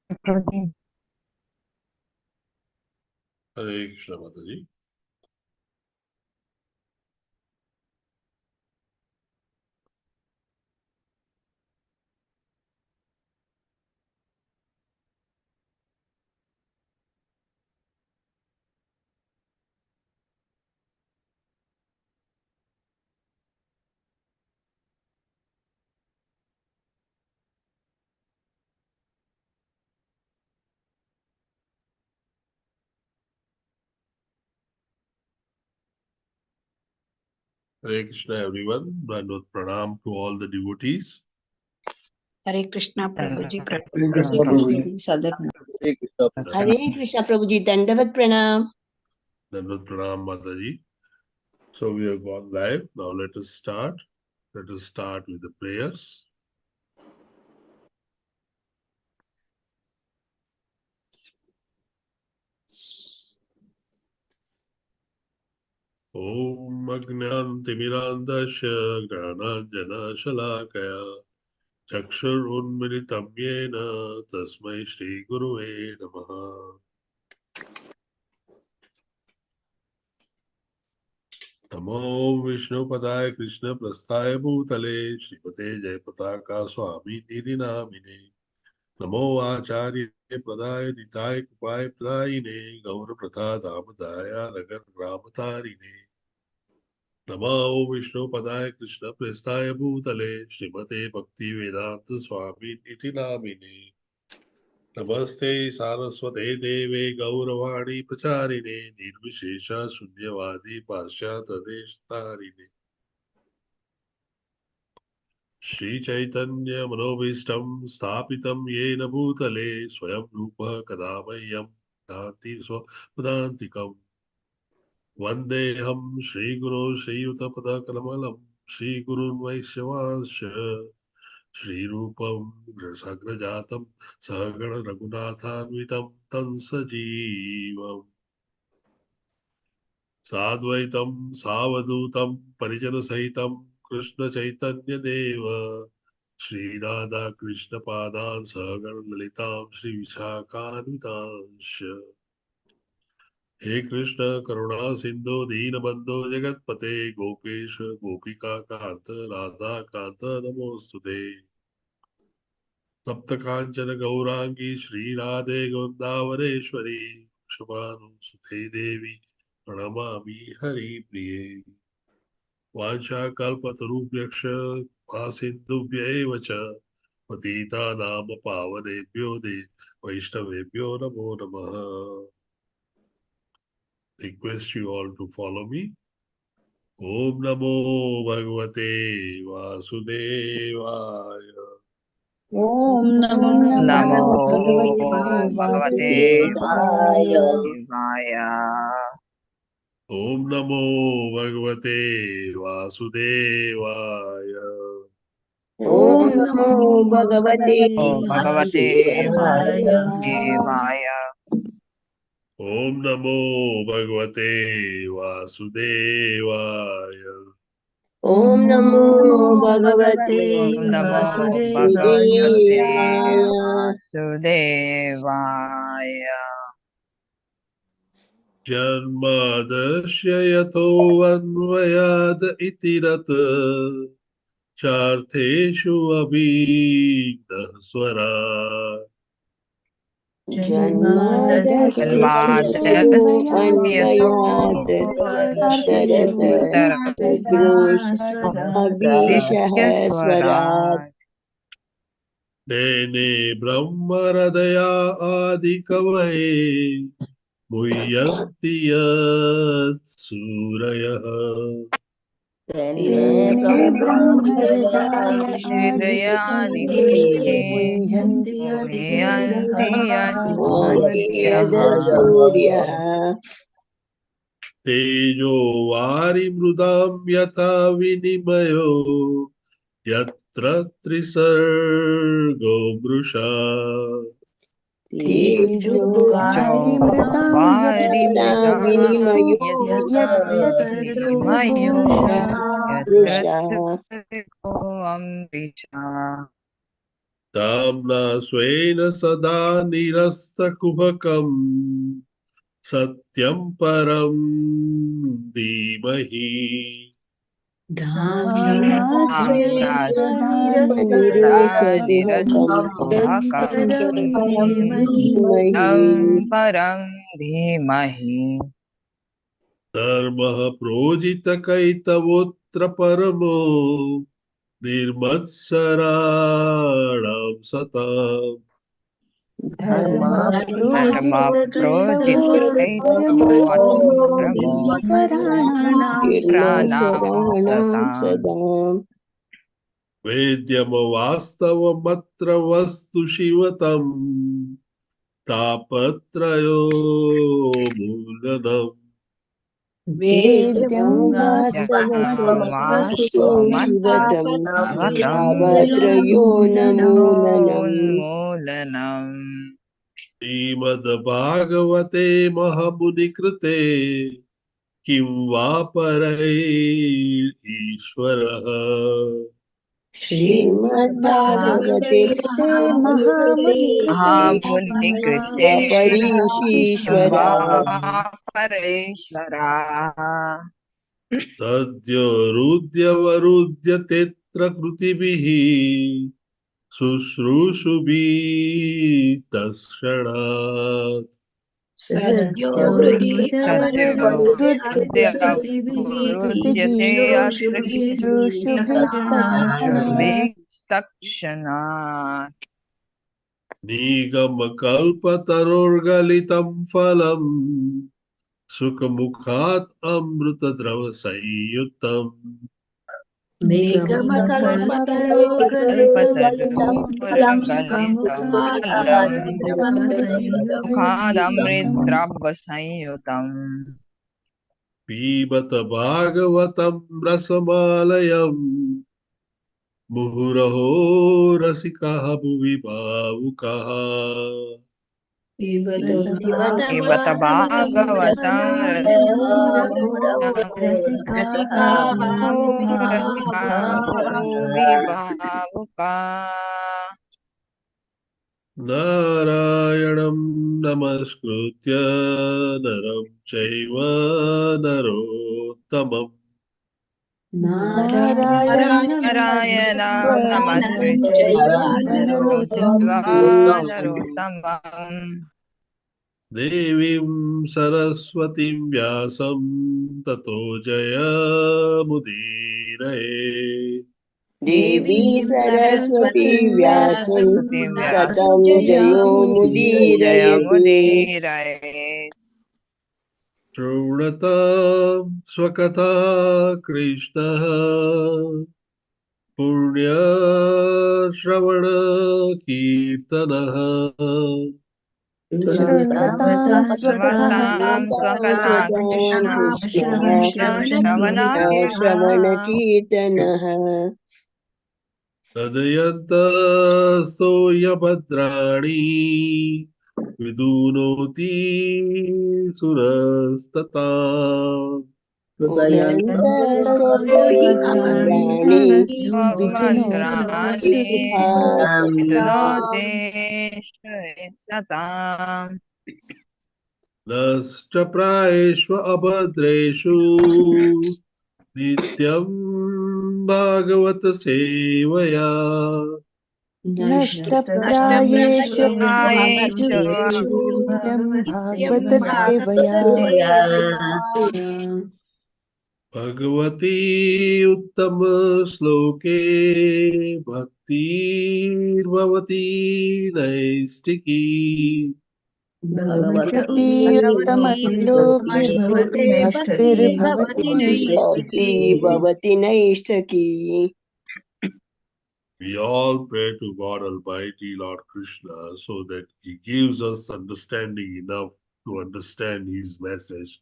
Hare Krishna Mataji. Hare Krishna everyone. Dandavad pranam to all the devotees. Hare Krishna Prabhuji. Hare Krishna Prabhuji. Hare Krishna Prabhuji. Dandavat pranam. Dandavad pranam Mataji. So we have gone live. Now let us start. Let us start with the prayers. Om Agnan Timirandasya Grananjana Shalakaya Chakshur Unmilitam Yena Tasmai Shri Guruve Namaha. Namo Vishnu Padaya Krishna Prasthaya Bhutale Srimate Jayapataka Swami Niri Namine Namo Acharya Pradaya Nitaya Kupaya Pradayine Gaura Pratha Dhamadaya Nagar Ramatarine Namo Vishnu Padaya Krishna Prasthaya Bhutale Srimate Bhakti Vedanta Swami Niri Namine Namaste Saraswate Deve Gauravani Pracharine Nirvishesha Shunyavadi Parshatadestarine Shri Chaitanya Manobishtam Sthapitam Yena Bhutale Swayam Rupa Kadamayam Danti Swadantikam Vandeham Shri Guru Shri Yuttapada Kalamalam Shri Guru Vaishyavasya Shri Rupam Sagrajatam Sagara Raghunathanvitam Tansajivam Sadvaitam Savadutam Parijana Sahitam Krishna Chaitanya Deva Shri Radha Krishna Padan Sagara Lalitam Shri Vishakhanvitamsha He Krishna Karuna Sindhu Deenabandhu Jagatpate Gopesha Gopika Kanta Radha Kanta Namostute Tapta Kanchana Gaurangi Shri Radhe Gondavareshwari Shabanu Sute Devi Pranamami Hari Priye Vansha Kalpatarubhyaksha Vasindubhya Evacha Patita Nama Pavanebhyo De Vaishnavebhyo Namo Namaha. Request you all to follow me. Om Namo Bhagavate Vasudevaya. Om Namo Bhagavate Vasudevaya. Om Namo Bhagavate Vasudevaya. Om Namo Bhagavate Vasudevaya. Vasudevaya. Om Namo Bhagavate Vasudevaya. Om Namo Bhagavate Vasudevaya. Janmadasya yato anvayad itirat chartheshu abhinah swarat. Janmadasya anvayat taradrosh abhishah swarat. Dene brahmaradaya adikavaye muhyanti yat surayah. Tejo vari mrudam yata vinimayo yatra trisargo brusha. Tejo vari mrudam vinimayo yatra Tamna swena sada nirastakubhakam satyam param dhimahi. Dhamna Amra svedana Nirusaduhakam dhimai Param Dhimahi. Dharma projita kaitavotra paramo nirmatsaranam satam. dharma Dharma paramo Projitaivotramo nirmasaranam Pranam Satam. Satam. Sadam Vedyama vastavamatra vastu shivatam tapatrayo mulanam. Vedyam Vasavasvastu Vasvamatra Shivatam Vatam Avatrayo Namolanam Unmulanam. Srimad Bhagavate Mahamuni Krite Kim Vaparai Ishvaraha. Srimad Bhagavate te Mahamuni Krite Mahamuni Krite Aparishishvara Vapareshvara. Tadya Rudya Varudya Tetra Krutibihi Sushrushubi Tashanat. Sadhyo Hrudi Satyavrudyate Shubhistakshana Ashubhikstakshana. Nigam Kalpatarorgalitam Phalam Sukhamukhat Amruta Drava Sayutam. Kalpatarugalitam phalam Amritam Mukhadamridrabhasanyutam. Pibata Bhagavatam Rasamalayam Muhuraho Rasikaha Bhuvi Bhavukaha. Pibata Bhagavatam Rasika Bhuvi Bhavuka. Narayanam Namaskritya Naram Chaiva Narottamam Narayanam Namaskritya Naram Chaiva Narottamam. Devim Saraswatim Vyasam Tato Jayamudiraye. Devi Saraswati Vyasam Saraswatim Tatam Jayo Mudirayate Jayamudiraye. Shrunatam Swakatha Krishna Punya Shravana Kirtanaha. Shrunatam Swakatah Swatam Swakata Swatam Krishna Krishna Shravana Shravana Kirtana. Kirtanaha Tadayanta Soyabadrani Vidunoti Surastata. Udayanta Soyadrani Bhadrani Isuphasaha Vidunoti Satam. Nashtapraeshva abhadreshu Nityam Bhagavata Sevaya. Nashtaprayeshu Aisha Nityam Bhagavata Sevaya Bhagavati Uttama Sloke Bhakti Bhavati Naistiki. Bhagavati Uttama Shloke Bhaktir Bhavati Bhakti Naistiki. Bhavati Naishtaki. We all pray to God Almighty, Lord Krishna, so that He gives us understanding enough to understand His message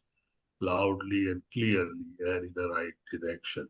loudly and clearly and in the right direction.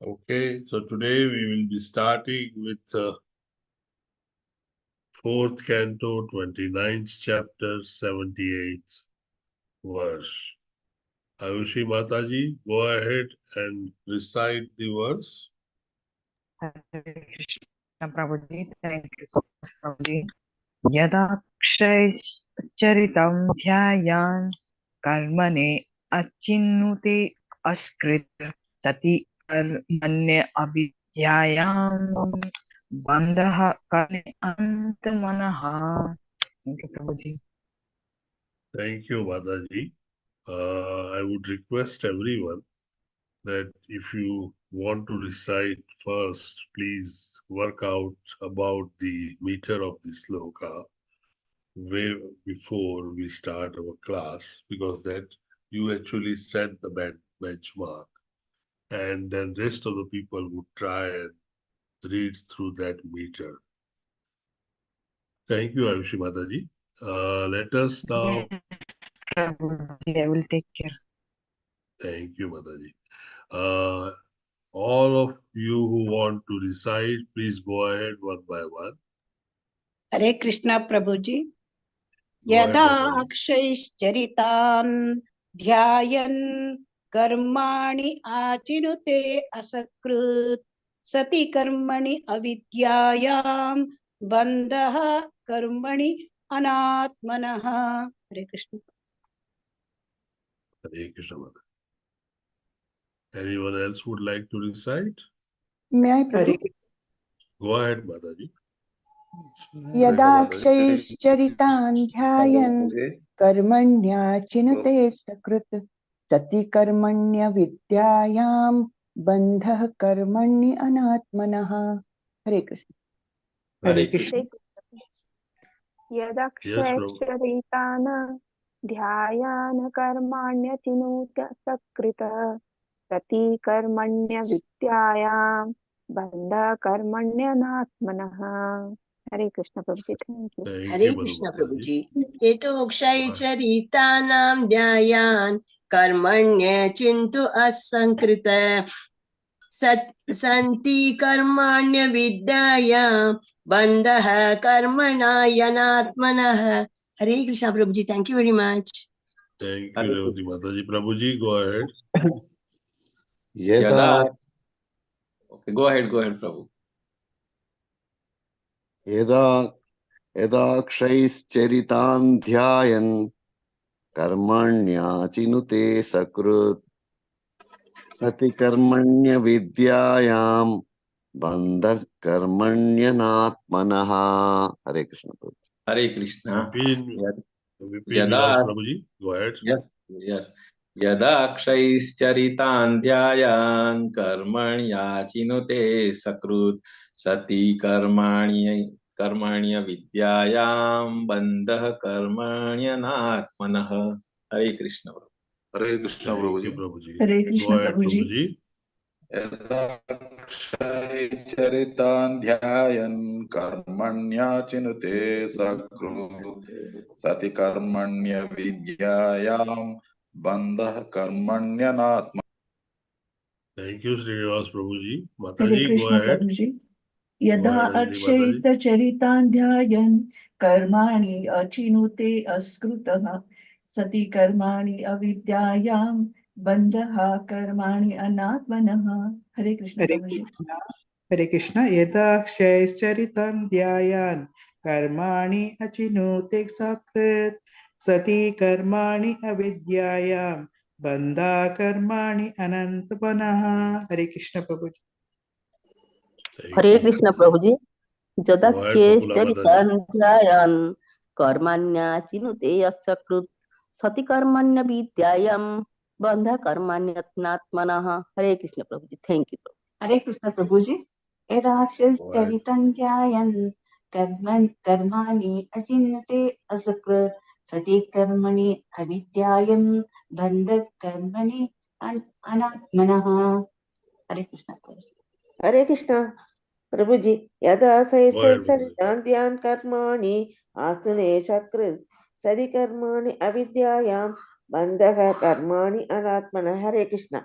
Okay, so today we will be starting with 4th canto, 29th chapter, 78th verse. Ayushi Mataji, go ahead and recite the verse. Hare Krishna Prabhuji, thank you so much, Prabhuji. Yadakshaycharitam dhyayan karmane achinnute askrit sati karmanya avidyayam bandha karne antmanaha. Thank you, Prabhuji. Thank you, Mataji. I would request everyone that if you want to recite first, please work out about the meter of the sloka way before we start our class, because that you actually set the benchmark, and then rest of the people would try and read through that meter. Thank you, Ayushi Mataji. Let us now. Yes, Prabhuji, I will take care. Thank you, Mataji. All of you who want to recite, please go ahead one by one. Hare Krishna Prabhuji. Go ahead, Yada Mataji. akshaischaritan dhyayan karmani achinute asakrut sati karmani avidyayam bandha karmani anatmanaha. Hare Krishna. Hare Krishna, Mataji. Anyone else would like to recite? May I, Prabhu? Go ahead, Mataji. यदाक्षैश्चरितान् ध्यायन् कर्मण्याचिनुते सकृत् सति कर्मण्यविद्यायां बन्धः कर्मणि अनात्मनः. हरे कृष्ण. हरे कृष्ण. यदक्षरैतान् ध्यायान् कर्माण्यचिनुत सकृत् सति कर्मण्यविद्यायां बन्धः कर्मण्यनात्मनः. हरे कृष्ण प्रभुजी. Thank you. हरे कृष्ण प्रभुजी. यतोक्षयचरितानां ध्यायान् कर्मण्यचिन्तु असंकृत सन्ति कर्माण्यविद्यायां बन्धः कर्मणायनात्मनः. हरे कृष्ण प्रभुजी. Thank you very much. Thank you, Revati Mataji. Prabhuji, go ahead. यदा Okay, go ahead, Prabhu. यदाक्षैश्चरितान् ध्यायन् कर्मण्याचिनुते सकृत् सति कर्मण्यविद्यायां बन्धः कर्मण्यनात्मनः. हरे Krishna. Hare Krishna. Vipin Vilas Prabhuji, go ahead. Yes. यदाक्षैश्चरितान् ध्यायान् कर्मण्याचिनुते सकृत् सति कर्मण्यविद्यायां बन्धः कर्मण्यनात्मनः. हरे कृष्ण. हरे कृष्ण प्रभुजी. Hare Krishna Prabhuji. यदाक्षरैश्चरितान् ध्यायन् कर्मण्याचिनुते सकृत् सति कर्मण्यविद्यायां बन्धः कर्मण्यनात्मनः. Thank you, Srinivas Prabhuji. Mataji, go ahead. यदा अक्षयचरितान् ध्यायन् कर्माणि अचिनुते अस्कृतः सति कर्माणि अविद्यायां बन्धः कर्माणि अनात्मनः. हरे कृष्ण. हरे कृष्ण. यदा अक्षयचरितान् ध्यायान् कर्माणि अचिनुते सकृत् सति कर्माणि अविद्यायां बन्धः कर्माणि अनात्मनः. हरे कृष्ण प्रभुजी. हरे कृष्ण प्रभुजी. यदाक्षयचरितान् ध्यायान् कर्मण्याचिनुते असकृत् सति कर्मण्यविद्यायां बन्धः कर्माण्यनात्मनः. हरे कृष्ण प्रभुजी. Thank you. हरे कृष्ण प्रभुजी. यदाक्षरैश्चरितान् ध्यायन् कर्माणि अचिन्त्यते असकृत् सति कर्मणि अविद्यायां बन्धः कर्मणि अनात्मनः. हरे कृष्ण. हरे कृष्ण प्रभुजी. यदा सहस्रचरितान् ध्यायान् कर्माणि आस्तुने सकृत् सति कर्माणि अविद्यायां बन्धः कर्माणि अनात्मनः. हरे Krishna.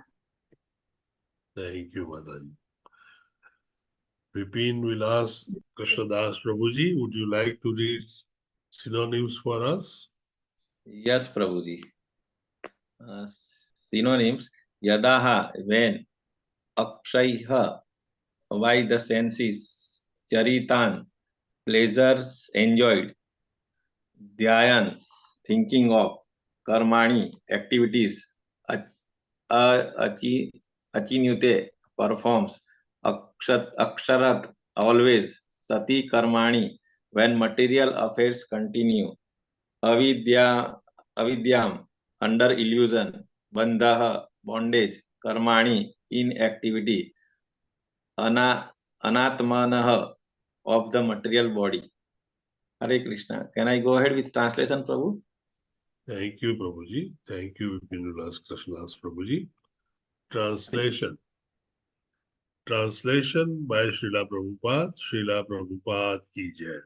Thank you, Mataji. Vipin will ask Krishnadas Prabhuji, would you like to read synonyms for us? Yes, Prabhuji. Synonyms: Yadaha, when; Akshayha, by the senses; Charitan, pleasures enjoyed; Dhyayan, thinking of; Karmani, activities; Achinyute, performs; Aksharat, always; Sati Karmani, when material affairs continue; Avidya, Avidyam, under illusion; Bandhaha, bondage; Karmani, inactivity; Anatmanaha, of the material body. Hare Krishna. Can I go ahead with translation, Prabhu? Thank you, Prabhuji. Thank you, Vipin will ask Krishnadas Prabhuji. Translation. Translation by Srila Prabhupada. Srila Prabhupada ki jai.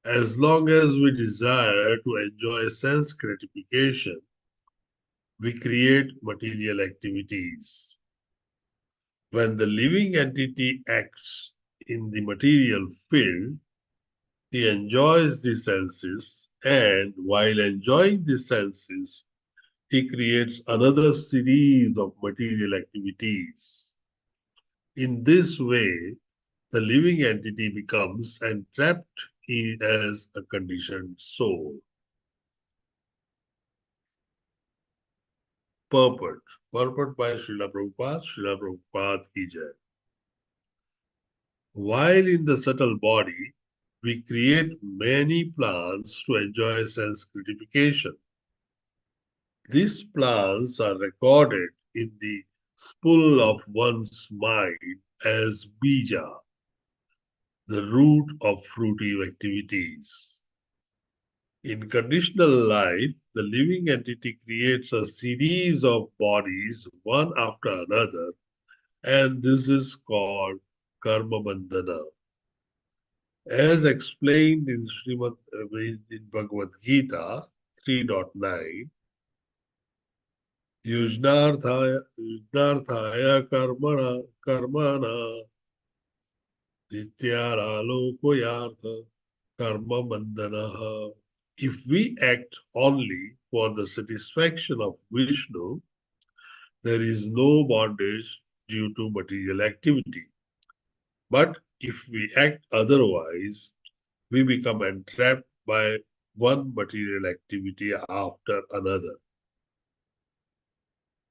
As long as we desire to enjoy sense gratification, we create material activities. When the living entity acts in the material field, he enjoys the senses, and while enjoying the senses, he creates another series of material activities. In this way, the living entity becomes entrapped as a conditioned soul. Purport. Purport by Srila Prabhupada. Srila Prabhupada ki jai. While in the subtle body, we create many plans to enjoy sense gratification. These plans are recorded in the spool of one's mind as bija, the root of fruitive activities. In conditional life, the living entity creates a series of bodies, one after another, and this is called karma bandhana. As explained in Bhagavad Gita 3.9, Yujnarthaya karmana nityaralokoyartha karma bandhanaha. If we act only for the satisfaction of Vishnu, there is no bondage due to material activity. But if we act otherwise, we become entrapped by one material activity after another.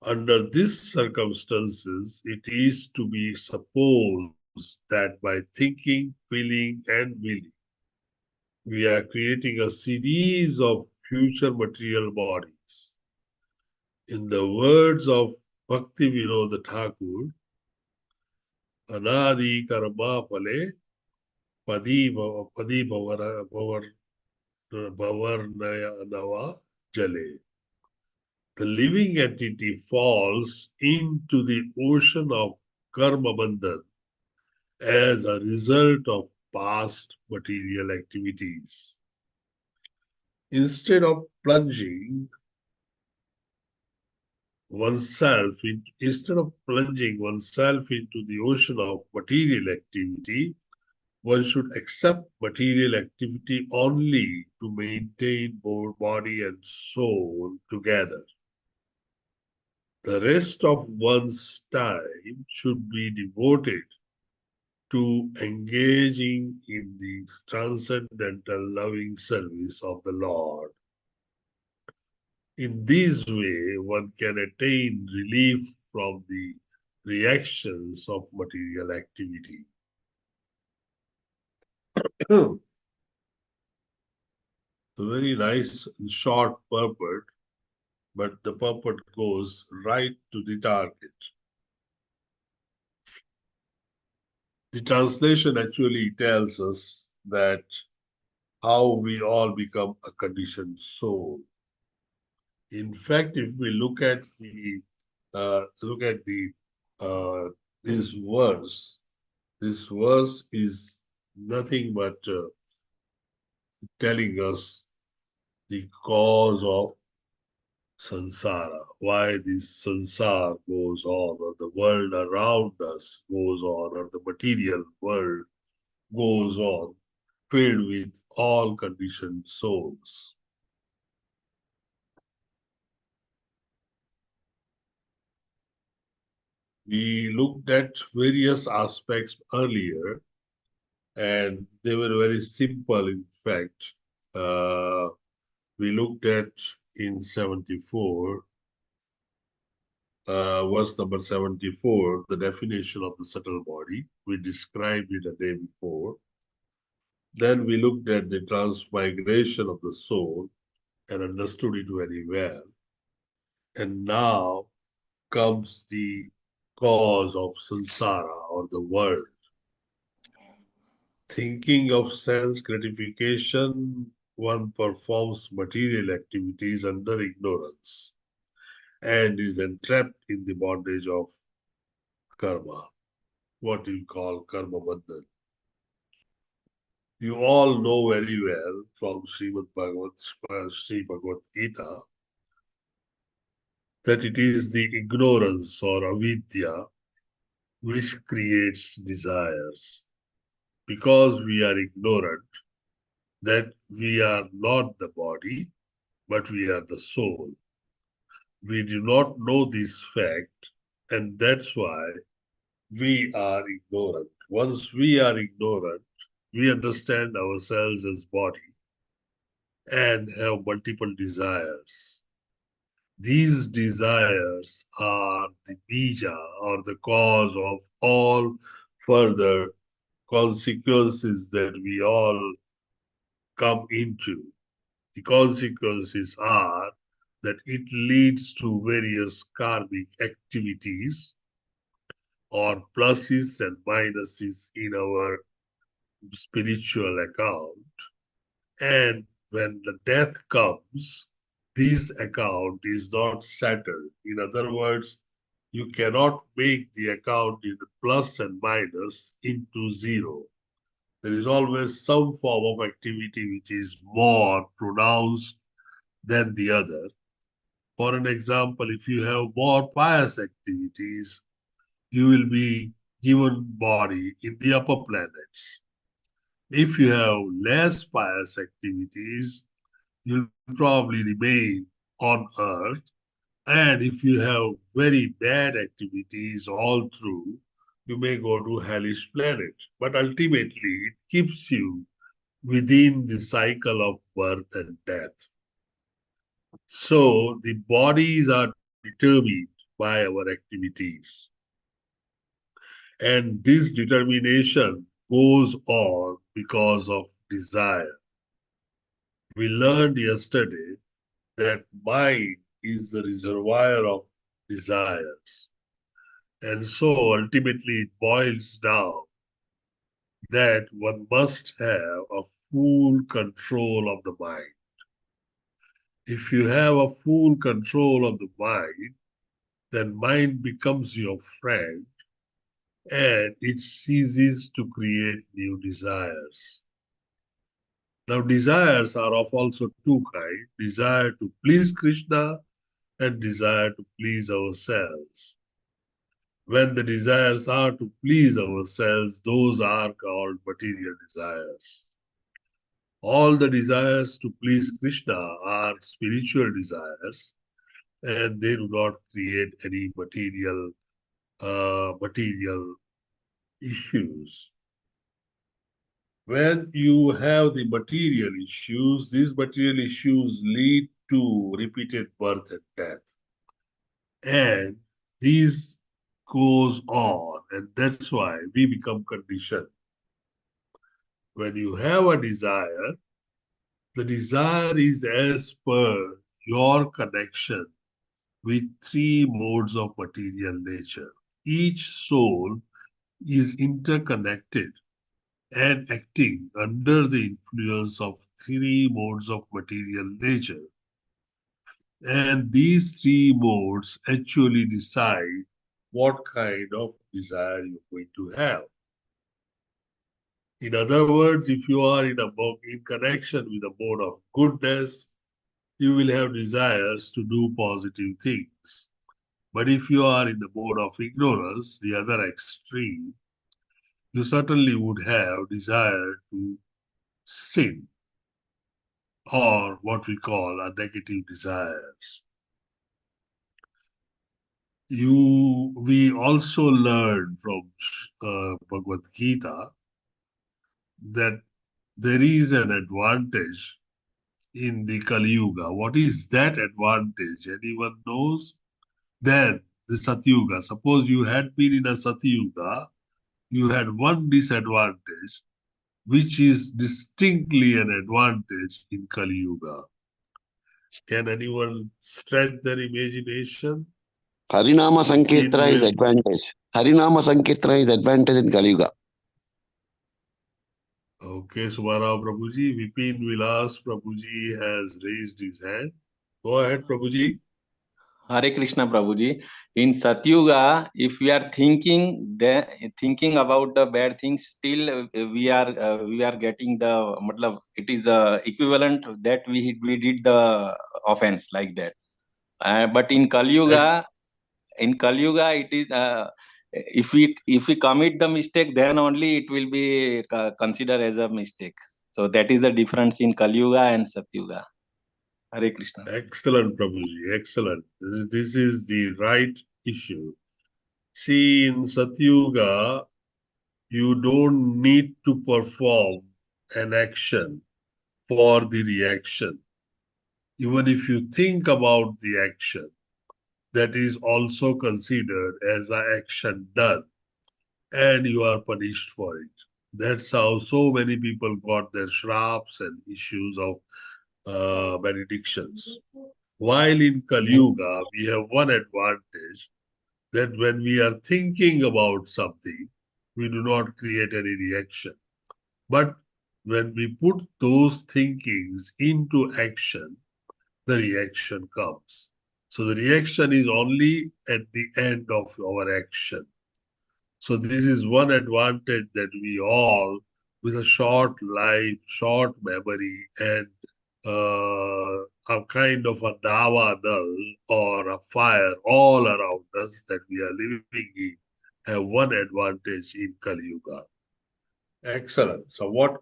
Under these circumstances, it is to be supposed that by thinking, feeling, and willing, we are creating a series of future material bodies. In the words of Bhakti Vinod Thakur, Anadi karma pale padi bhavarnaya jale. The living entity falls into the ocean of karma bandhan as a result of past material activities. Instead of plunging oneself into the ocean of material activity, one should accept material activity only to maintain both body and soul together. The rest of one's time should be devoted to engaging in the transcendental loving service of the Lord. In this way, one can attain relief from the reactions of material activity. A very nice and short purport, but the purport goes right to the target. The translation actually tells us that how we all become a conditioned soul. In fact, if we look at this verse is nothing but telling us the cause of Sansara, why this sansar goes on, or the world around us goes on, or the material world goes on, filled with all conditioned souls. We looked at various aspects earlier, and they were very simple, in fact. We looked at in 74, verse number 74, the definition of the subtle body. We described it a day before. Then we looked at the transmigration of the soul and understood it very well. And now comes the cause of samsara, or the world. Thinking of sense gratification, one performs material activities under ignorance and is entrapped in the bondage of karma, what you call karma bandhan. You all know very well from Srimad Bhagavad Gita that it is the ignorance or avidya which creates desires. Because we are ignorant that we are not the body, but we are the soul. We do not know this fact, and that's why we are ignorant. Once we are ignorant, we understand ourselves as body and have multiple desires. These desires are the bija, or the cause of all further consequences that we all come into. The consequences are that it leads to various karmic activities or pluses and minuses in our spiritual account. And when the death comes, this account is not settled. In other words, you cannot make the account in plus and minus into zero. There is always some form of activity which is more pronounced than the other. For an example, if you have more pious activities, you will be given body in the upper planets. If you have less pious activities, you'll probably remain on earth. And if you have very bad activities all through, you may go to hellish planet. But ultimately, it keeps you within the cycle of birth and death. So the bodies are determined by our activities. And this determination goes on because of desire. We learned yesterday that mind is the reservoir of desires. And so ultimately it boils down that one must have a full control of the mind. If you have a full control of the mind, then mind becomes your friend and it ceases to create new desires. Now, desires are of also two kinds: desire to please Krishna and desire to please ourselves. When the desires are to please ourselves, those are called material desires. All the desires to please Krishna are spiritual desires, and they do not create any material issues. When you have the material issues, these material issues lead to repeated birth and death. And these goes on, and that's why we become conditioned. When you have a desire, the desire is as per your connection with three modes of material nature. Each soul is interconnected and acting under the influence of three modes of material nature. And these three modes actually decide what kind of desire you're going to have. In other words, if you are in connection with a mode of goodness, you will have desires to do positive things. But if you are in the mode of ignorance, the other extreme, you certainly would have desire to sin, or what we call a negative desires. We also learn from Bhagavad Gita that there is an advantage in the Kali Yuga. What is that advantage? Anyone knows? Then the Satyuga. Suppose you had been in a Satyuga, you had one disadvantage, which is distinctly an advantage in Kali Yuga. Can anyone stretch their imagination? Harinama Sankirtana is advantage. Harinama Sankirtana is advantage in Kali Yuga. Okay, Subharao Prabhuji. Vipin Vilas Prabhuji has raised his hand. Go ahead, Prabhuji. Hare Krishna Prabhuji. In Satyuga, if we are thinking about the bad things, still we are getting the matlab, it is equivalent that we did the offense like that. But in Kali Yuga, it is if we commit the mistake, then only it will be considered as a mistake. So that is the difference in Kali Yuga and Satyuga. Hare Krishna. Excellent, Prabhuji. Excellent. This is the right issue. See, in Satyuga, you don't need to perform an action for the reaction. Even if you think about the action, that is also considered as an action done, and you are punished for it. That's how so many people got their shraps and issues of benedictions. While in Kali Yuga, we have one advantage, that when we are thinking about something, we do not create any reaction. But when we put those thinkings into action, the reaction comes. So the reaction is only at the end of our action. So this is one advantage that we all, with a short life, short memory, and a kind of a davanal or a fire all around us that we are living in, have one advantage in Kali Yuga. Excellent. So what?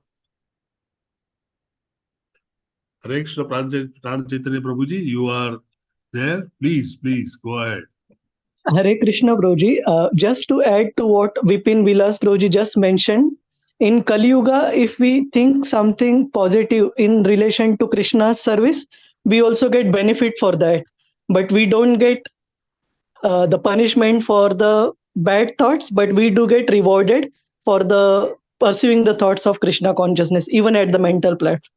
Hare Krishna Pran Chaitanya Prabhuji, you are there? Please go ahead. Hare Krishna Broji. Just to add to what Vipin Vilas Broji just mentioned, in Kali Yuga, if we think something positive in relation to Krishna's service, we also get benefit for that. But we don't get the punishment for the bad thoughts, but we do get rewarded for the pursuing the thoughts of Krishna consciousness, even at the mental platform.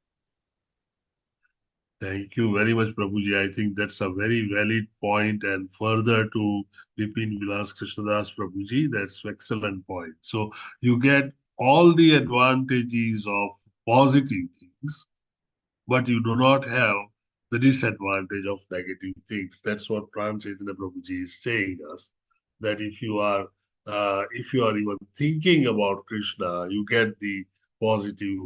Thank you very much, Prabhuji. I think that's a very valid point, and further to Vipin Vilas Krishnadas Prabhuji, that's an excellent point. So you get all the advantages of positive things, but you do not have the disadvantage of negative things. That's what Pran Chaitanya Prabhuji is saying us, that if you are even thinking about Krishna, you get the positive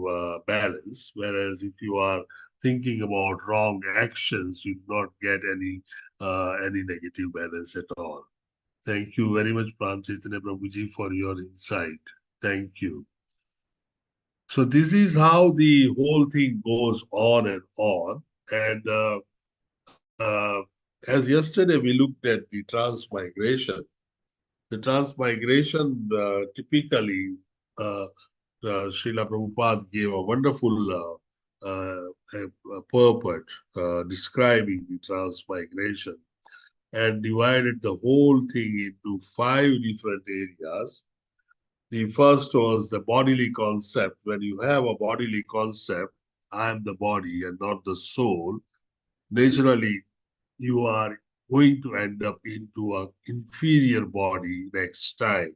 balance, whereas if you are thinking about wrong actions, you do not get any negative balance at all. Thank you very much, Pran Chaitanya Prabhuji, for your insight. Thank you. So this is how the whole thing goes on and on. And as yesterday we looked at the transmigration. The transmigration typically, Srila Prabhupada gave a wonderful purport describing the transmigration and divided the whole thing into 5 different areas. The first was the bodily concept. When you have a bodily concept, I am the body and not the soul, naturally you are going to end up into an inferior body next time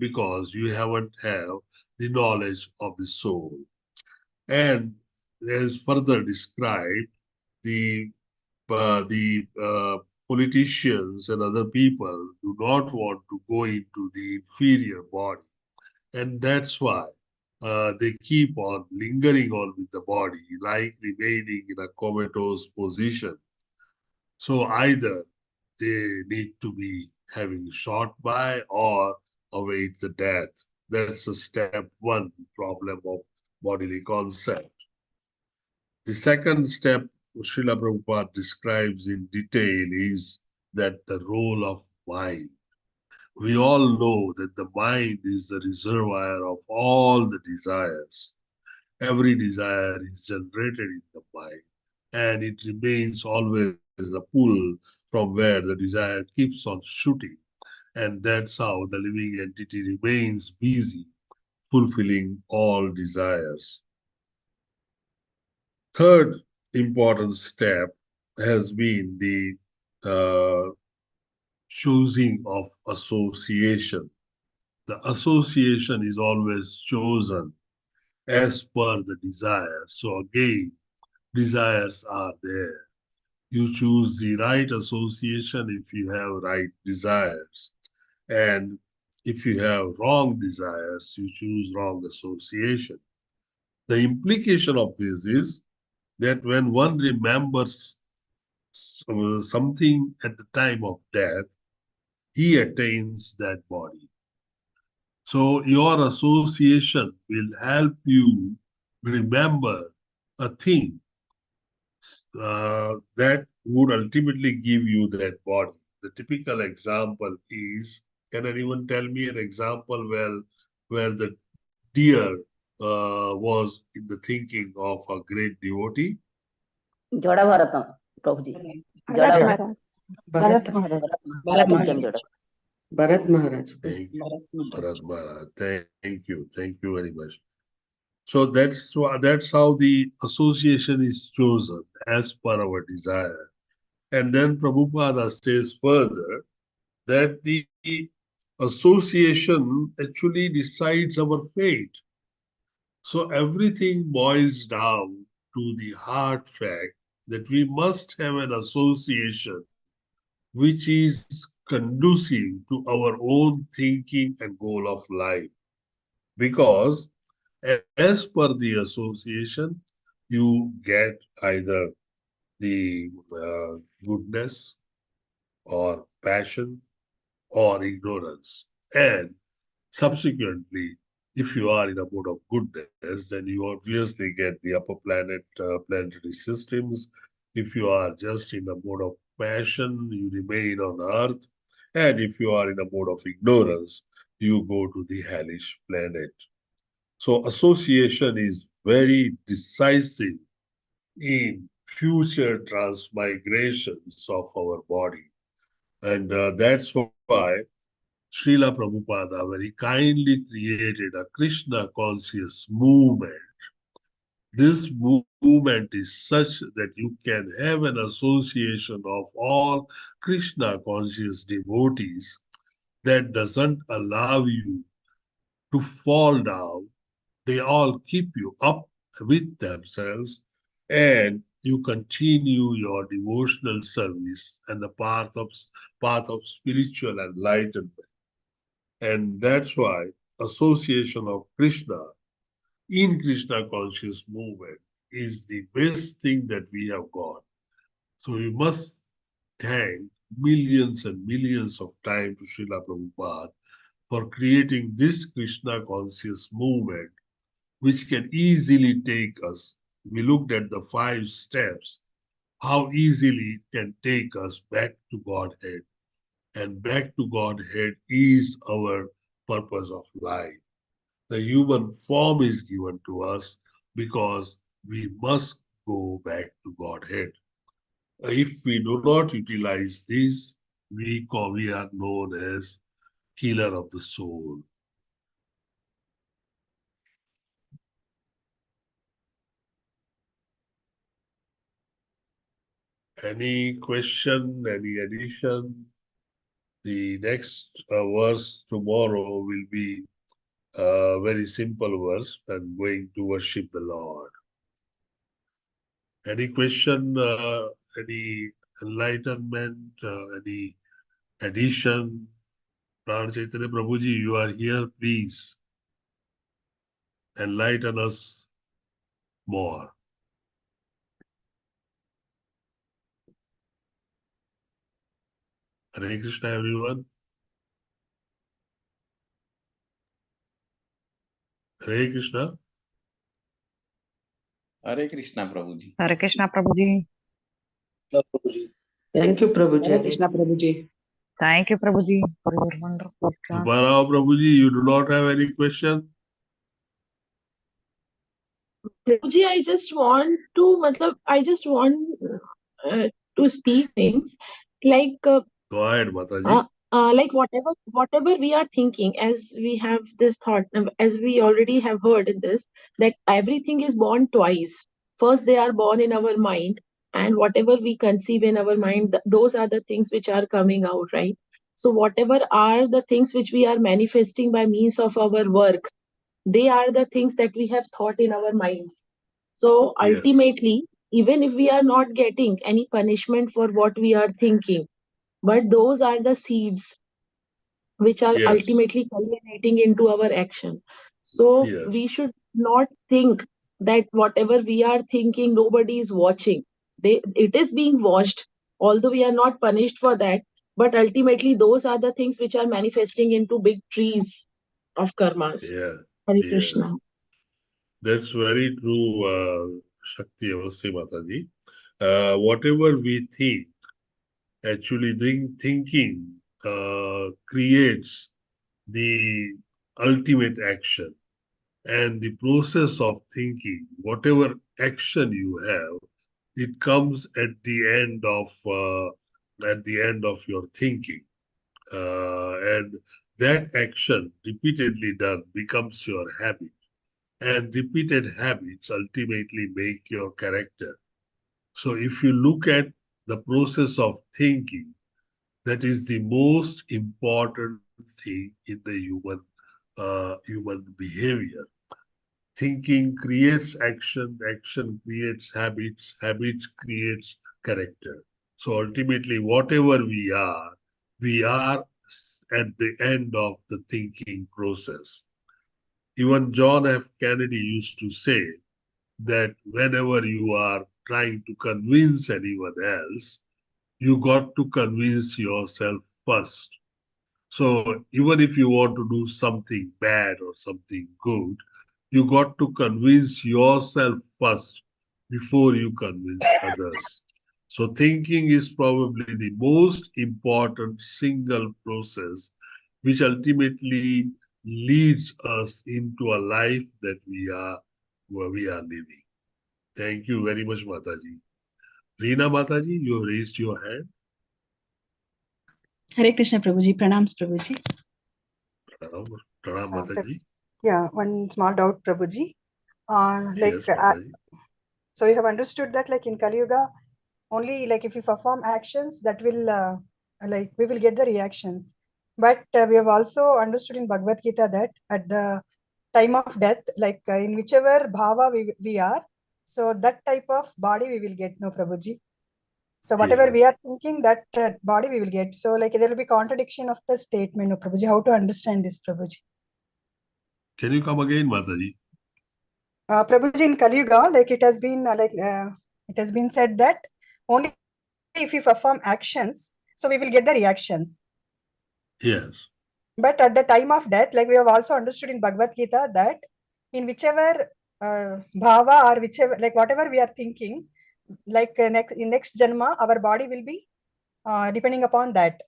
because you haven't have the knowledge of the soul. And as further described, the politicians and other people do not want to go into the inferior body. And that's why they keep on lingering on with the body, like remaining in a comatose position. So either they need to be having shot by or await the death. That's the step one problem of bodily concept. The second step Srila Prabhupada describes in detail is that the role of mind. We all know that the mind is the reservoir of all the desires. Every desire is generated in the mind, and it remains always a pull from where the desire keeps on shooting. And that's how the living entity remains busy, fulfilling all desires. Third important step has been the uh, choosing of association. The association is always chosen as per the desire. So again, desires are there. You choose the right association if you have right desires. And if you have wrong desires, you choose wrong association. The implication of this is that when one remembers something at the time of death, he attains that body. So your association will help you remember a thing that would ultimately give you that body. The typical example is, can anyone tell me an example where the deer was in the thinking of a great devotee? Jada Bharatam, Prabhuji. Bharat Jada Maharaj. Bharat Maharaj. Bharat became Jada. Bharat Maharaj. Thank you, Bharat Maharaj. Thank you very much. So that's how the association is chosen as per our desire. And then Prabhupada says further that the association actually decides our fate. So everything boils down to the hard fact that we must have an association which is conducive to our own thinking and goal of life. Because as per the association, you get either the goodness or passion or ignorance. And subsequently, if you are in a mode of goodness, then you obviously get the upper planetary systems. If you are just in a mode of passion, you remain on earth. And if you are in a mode of ignorance, you go to the hellish planet. So association is very decisive in future transmigrations of our body. And that's why Srila Prabhupada very kindly created a Krishna conscious movement. This movement is such that you can have an association of all Krishna conscious devotees that doesn't allow you to fall down. They all keep you up with themselves, and you continue your devotional service and the path of spiritual enlightenment. And that's why association of Krishna in Krishna conscious movement is the best thing that we have got. So we must thank millions and millions of times to Srila Prabhupada for creating this Krishna conscious movement, which can easily take us. We looked at the 5 steps, how easily it can take us back to Godhead. And back to Godhead is our purpose of life. The human form is given to us because we must go back to Godhead. If we do not utilize this, we are known as killer of the soul. Any question, any addition? The next verse tomorrow will be a very simple verse and going to worship the Lord. Any question, any enlightenment, any addition? Pran Chaitanya Prabhuji, you are here, please. enlighten us more. Hare Krishna, everyone. Hare Krishna. Hare Krishna, Prabhuji. Hare Krishna, Prabhuji. Thank you, Prabhuji. Hare Krishna, Prabhuji. Thank you, Prabhuji, for your wonderful class. Subarao Prabhuji, you do not have any question? Prabhuji, I just want to speak things like Go ahead, Mataji. like whatever we are thinking, as we have this thought, as we already have heard in this, that everything is born twice. First they are born in our mind, and whatever we conceive in our mind, those are the things which are coming out, right? So whatever are the things which we are manifesting by means of our work, they are the things that we have thought in our minds. So Yes. ultimately, even if we are not getting any punishment for what we are thinking, but those are the seeds which are Yes. ultimately culminating into our action. So Yes. we should not think that whatever we are thinking, nobody is watching. It is being watched, although we are not punished for that. But ultimately, those are the things which are manifesting into big trees of karmas. Yeah. Hare Yes. Krishna. That's very true, Shakti Avasya Mataji. Whatever we think, actually thinking creates the ultimate action. And the process of thinking, whatever action you have, it comes at the end of your thinking. And that action repeatedly done becomes your habit. And repeated habits ultimately make your character. So if you look at the process of thinking, that is the most important thing in the human behavior. Thinking creates action, action creates habits, habits creates character. So ultimately, whatever we are at the end of the thinking process. Even John F. Kennedy used to say that whenever you are trying to convince anyone else, you got to convince yourself first. So even if you want to do something bad or something good, you got to convince yourself first before you convince others. So thinking is probably the most important single process which ultimately leads us into a life that we are living. Thank you very much, Mataji. Reena Mataji, you have raised your hand. Hare Krishna Prabhuji, pranams Prabhuji. Pranam Mataji. Yeah, one small doubt Prabhuji. Yes, Mataji. So you have understood that like in Kali Yuga, only like if you perform actions that will like we will get the reactions. But we have also understood in Bhagavad Gita that at the time of death, like in whichever bhava we are, so that type of body we will get, no Prabhuji. So whatever we are thinking, that body we will get. So like there will be contradiction of the statement, no Prabhuji. How to understand this, Prabhuji? Can you come again, Mataji? Prabhuji, in Kali Yuga, like it has been it has been said that only if you perform actions, so we will get the reactions. Yes. But at the time of death, like we have also understood in Bhagavad Gita that in whichever bhava or whichever, like whatever we are thinking, like in next janma, our body will be depending upon that.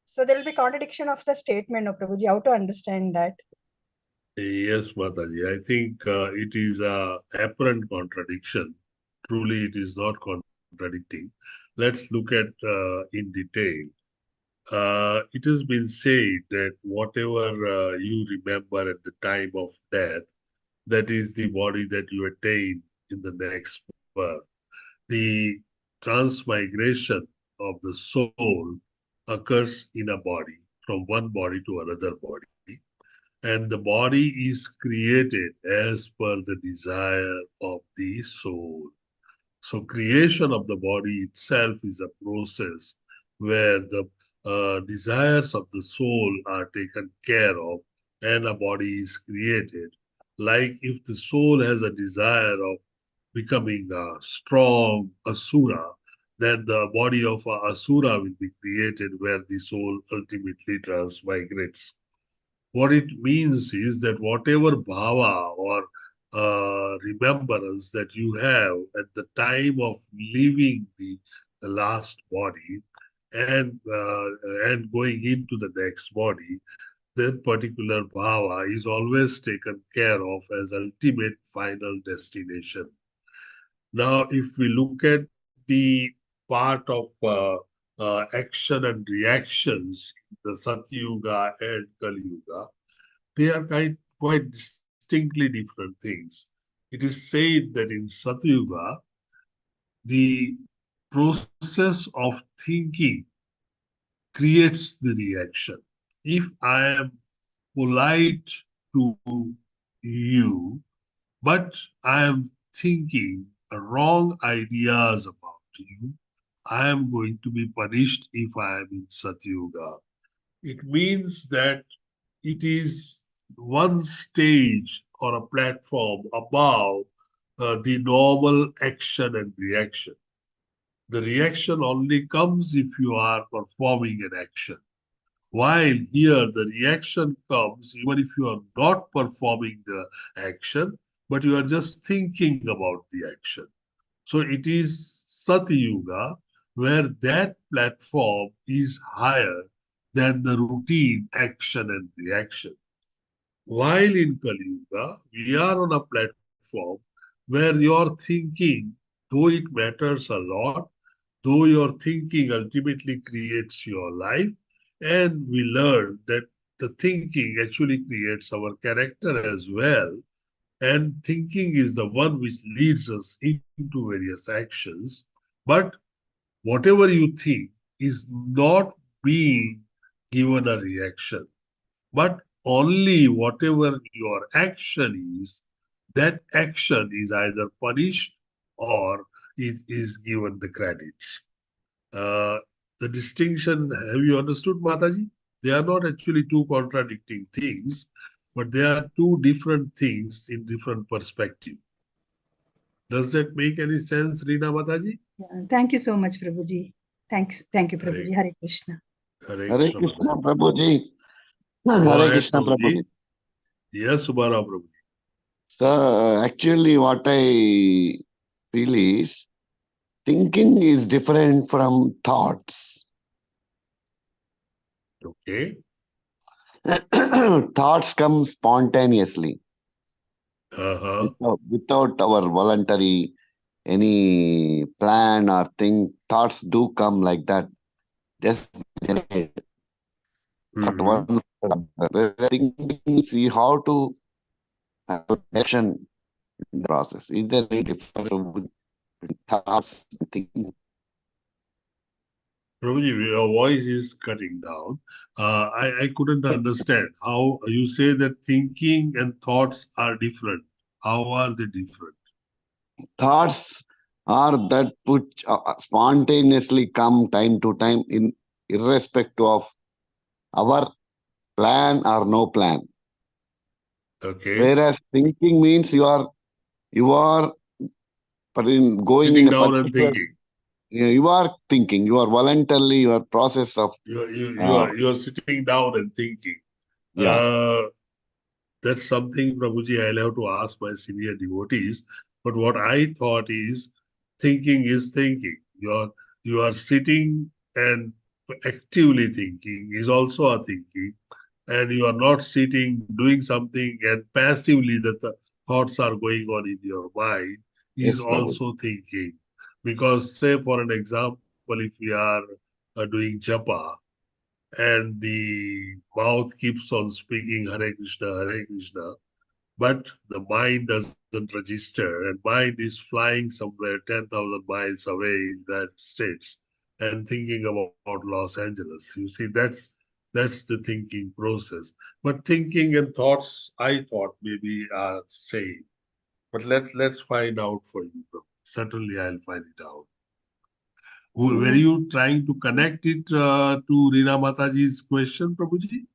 So there will be contradiction of the statement, no Prabhuji. How to understand that? Yes, Mataji. I think it is a apparent contradiction. Truly, it is not contradicting. Let's look at in detail. It has been said that whatever you remember at the time of death, that is the body that you attain in the next birth. The transmigration of the soul occurs in a body, from one body to another body. And the body is created as per the desire of the soul. So creation of the body itself is a process where the desires of the soul are taken care of and a body is created. Like if the soul has a desire of becoming a strong asura, then the body of a asura will be created where the soul ultimately transmigrates. What it means is that whatever bhava or remembrance that you have at the time of leaving the last body and going into the next body, that particular bhava is always taken care of as ultimate final destination. Now, if we look at the part of action and reactions in the Satyuga and Kali Yuga, they are quite distinctly different things. It is said that in Satyuga, the process of thinking creates the reaction. If I am polite to you, but I am thinking wrong ideas about you, I am going to be punished if I am in Satyuga. It means that it is one stage or a platform above the normal action and reaction. The reaction only comes if you are performing an action. While here the reaction comes even if you are not performing the action, but you are just thinking about the action. So it is Satyuga where that platform is higher than the routine action and reaction. While in Kali Yuga, we are on a platform where your thinking, though it matters a lot, though your thinking ultimately creates your life, and we learn that the thinking actually creates our character as well. And thinking is the one which leads us into various actions. But whatever you think is not being given a reaction, but only whatever your action is, that action is either punished or it is given the credits. Uh, the distinction, have you understood, Mataji? They are not actually two contradicting things, but they are two different things in different perspective. Does that make any sense, Rina Mataji? Thank you so much, Prabhuji. Thank you, Prabhuji. Hare Krishna. Hare Hare Krishna, Krishna Mataji. Prabhuji. Go Hare ahead, Krishna Prabhuji. Prabhuji. Yes, Subhara Prabhuji. So actually what I feel is thinking is different from thoughts. Okay. Thoughts come spontaneously without our voluntary any plan or thing. Thoughts do come like that. Just generate. But one thinking is you have to have action in the process. Is there any difference with thoughts and thinking? Prabhuji, your voice is cutting down. I couldn't understand how you say that thinking and thoughts are different. How are they different? Thoughts are that which spontaneously come time to time in irrespective of our plan or no plan. Okay. Whereas thinking means you are going sitting in a down and particular. thinking. You are thinking. You are voluntarily your process of. You are sitting down and thinking. Yeah. That's something, Prabhuji, I'll have to ask my senior devotees. But what I thought is thinking is thinking. You are sitting and actively thinking is also a thinking. And you are not sitting, doing something, and passively the thoughts are going on in your mind is Yes, Prabhuji. also thinking. Because, say, for an example, if we are doing japa, and the mouth keeps on speaking Hare Krishna, but the mind doesn't register, and mind is flying somewhere 10,000 miles away in the United States and thinking about Los Angeles. You see, that's the thinking process. But thinking and thoughts, I thought maybe are same. But let's find out for you, bro. Certainly, I'll find it out. Were you trying to connect it to Rina Mataji's question, Prabhuji?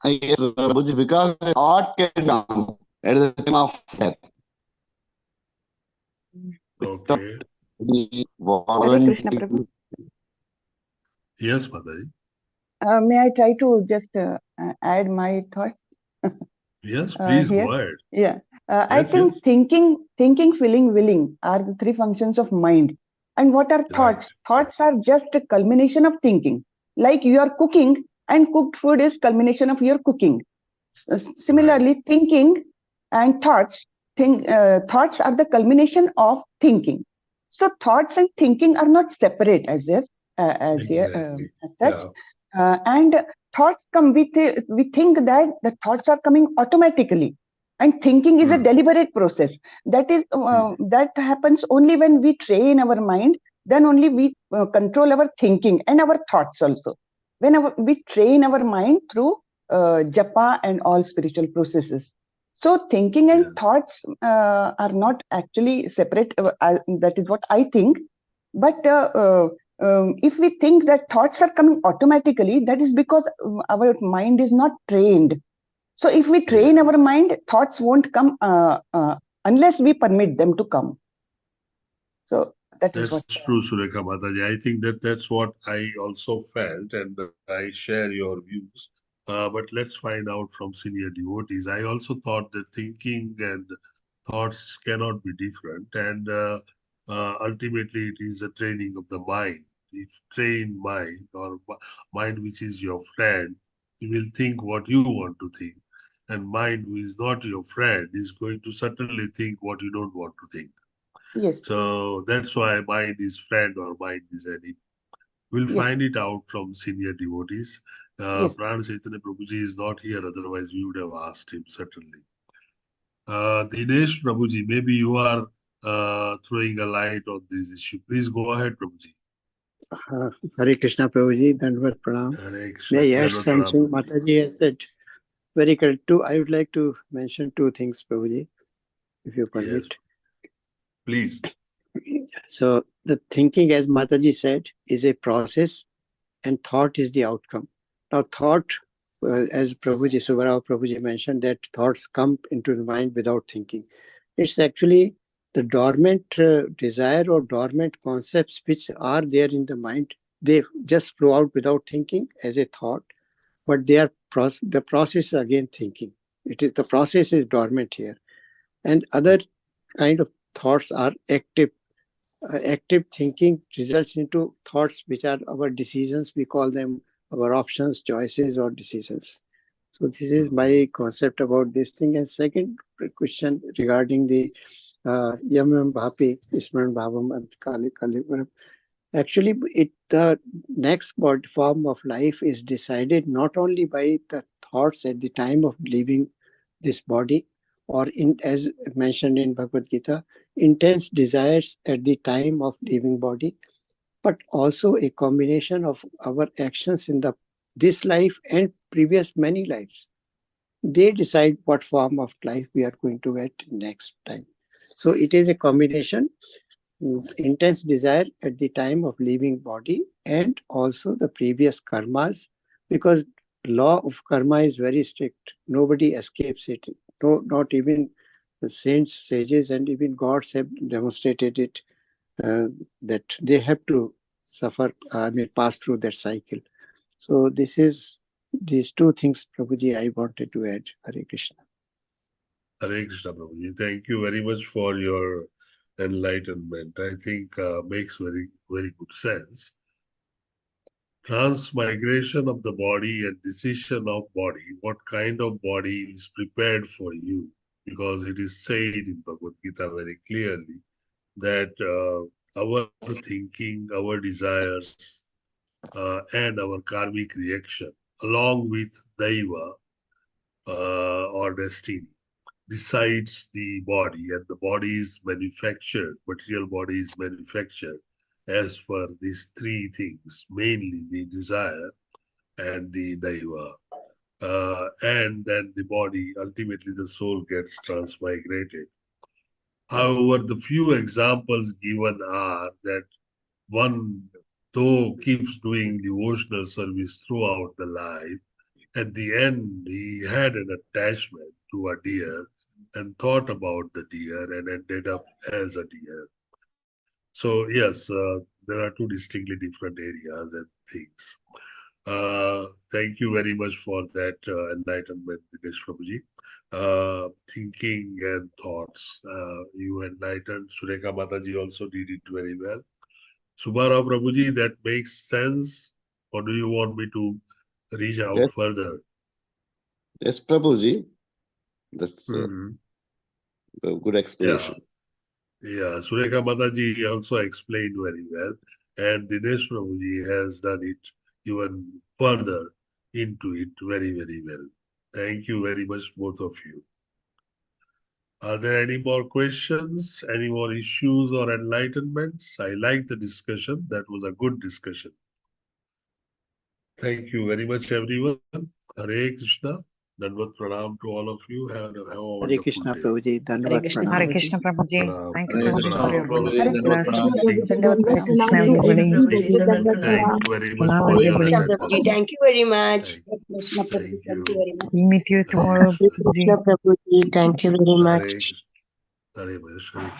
Yes, Prabhuji, because thought can come. at the time of death. Okay. Hare Krishna Prabhu. Yes, Mataji. May I try to just add my thoughts? Yes, please Here? go ahead. Yeah. I Yes, think yes. thinking, feeling, willing are the three functions of mind. And what are thoughts? Thoughts are just a culmination of thinking. Like you are cooking, and cooked food is culmination of your cooking. Similarly, thinking and thoughts are the culmination of thinking. So thoughts and thinking are not separate as such. Yeah. And thoughts come we think that the thoughts are coming automatically, and thinking is a deliberate process. That is that happens only when we train our mind. Then only we control our thinking and our thoughts also. We train our mind through japa and all spiritual processes. So thinking and thoughts are not actually separate. That is what I think. But if we think that thoughts are coming automatically, that is because our mind is not trained. So if we train our mind, thoughts won't come unless we permit them to come. So that is what. That's true, Surekha Mataji. I think that's what I also felt, and I share your views. But let's find out from senior devotees. I also thought that thinking and thoughts cannot be different, and ultimately it is a training of the mind. If trained mind or mind which is your friend, you will think what you want to think, and mind who is not your friend is going to certainly think what you don't want to think. Yes. So that's why mind is friend or mind is enemy. We'll find it out from senior devotees. Pran Chaitanya Prabhuji is not here, otherwise we would have asked him certainly. Dinesh Prabhuji, maybe you are throwing a light on this issue. Please go ahead, Prabhuji. Hare Krishna Prabhuji, Dandvat Pranam. Hare Krishna. May I add Dandvat something? Pranam. Mataji has said very correct too. I would like to mention two things, Prabhuji, if you permit. Yes. Please. So the thinking, as Mataji said, is a process, and thought is the outcome. Now thought, as Prabhuji, Subarao Prabhuji mentioned, that thoughts come into the mind without thinking. It's actually the dormant desire or dormant concepts which are there in the mind. They just flow out without thinking as a thought, but they are the process is again thinking. It is the process is dormant here, and other kind of thoughts are active. Active thinking results into thoughts which are our decisions. We call them our options, choices, or decisions. So this is my concept about this thing. And second question regarding the Yam Bhapi, Isman Bhavam, and Kali Kali. Actually, the next form of life is decided not only by the thoughts at the time of leaving this body, or as mentioned in Bhagavad Gita, intense desires at the time of leaving body, but also a combination of our actions in this life and previous many lives. They decide what form of life we are going to get next time. So it is a combination, intense desire at the time of leaving body and also the previous karmas, because law of karma is very strict. Nobody escapes it. No, not even the saints, sages, and even gods have demonstrated it, that they have to suffer, pass through that cycle. So these two things, Prabhuji, I wanted to add. Hare Krishna. Hare Krishna, Prabhuji. Thank you very much for your enlightenment. I think makes very, very good sense. Transmigration of the body and decision of body. What kind of body is prepared for you? Because it is said in Bhagavad Gita very clearly that our thinking, our desires, and our karmic reaction, along with Daiva or destiny, decides the body, and the body is manufactured, material body is manufactured as per these three things, mainly the desire and the Daiva. And then the body, ultimately the soul gets transmigrated. However, the few examples given are that one, though keeps doing devotional service throughout the life, at the end he had an attachment to a deer and thought about the deer and ended up as a deer. So yes, there are two distinctly different areas and things. Thank you very much for that enlightenment, Dinesh Prabhuji. Thinking and thoughts. You enlightened. Sureka Mataji also did it very well. Subbarao Prabhuji, that makes sense? Or do you want me to reach out Yes, further? yes, Prabhuji. That's a good Yeah. explanation. Yeah, Sureka Mataji also explained very well, and Dinesh Prabhuji has done it even further into it very, very well. Thank you very much, both of you. Are there any more questions, any more issues or enlightenments? I like the discussion. That was a good discussion. Thank you very much, everyone. Hare Krishna. Dandavat pranam to all of you. Have a Hare wonderful Krishna, day. Prabhuji. Dandavat Krishna. pranam. Hare Krishna Prabhuji. Pranam. Thank you Hare so much Krishna for your Prabhuji, wonderful Dandavat discussion. pranam. Dandavat Hare pranam. Krishna Hare everybody. Thank you very much Pranam for your everybody. attendance. Thank you very much. Thank you. We'll meet you tomorrow. Krishna Prabhuji, thank you very much. Hare Krishna. Hare Krishna.